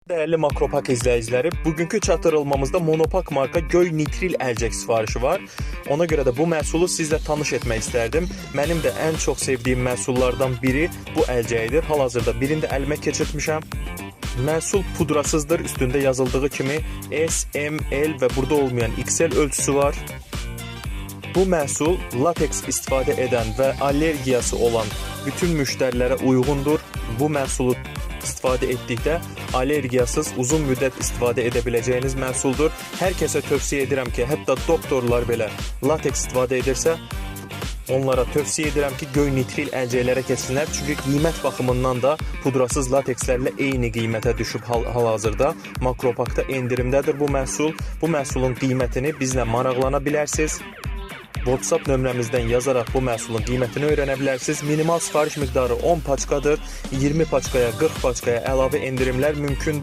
Değerli Makropak izləyiciləri, bugünkü çatdırılmamızda Monopak marka göy nitril əlcək sifarişi var. Ona görə də bu məhsulu sizlə tanış etmək istərdim. Mənim də ən çox sevdiyim məhsullardan biri bu əlcəyidir. Hal-hazırda birini də əlimə keçirtmişəm. Məhsul pudrasızdır. Üstündə yazıldığı kimi S, M, L və burada olmayan XL ölçüsü var. Bu məhsul lateks istifadə edən və allergiyası olan bütün müştərilərə uyğundur. Bu məhsulu istifadə etdikdə allergiyasız uzun müddət istifadə edə biləcəyiniz məhsuldur. Hər kəsə tövsiyə edirəm ki, hətta doktorlar belə lateks istifadə edirsə, onlara tövsiyə edirəm ki, göy nitril əlcəklərə keçsinlər. Çünki qiymət baxımından da pudrasız latekslərlə eyni qiymətə düşüb hal-hazırda. Makropakda endirimdədir bu məhsul. Bu məhsulun qiymətini bizlə maraqlana bilərsiniz. WhatsApp nömrəmizdən yazaraq bu məhsulun qiymətini öyrənə bilərsiniz. Minimal sifariş miqdarı 10 paçkadır. 20 paçkaya, 40 paçkaya əlavə endirimlər mümkündür.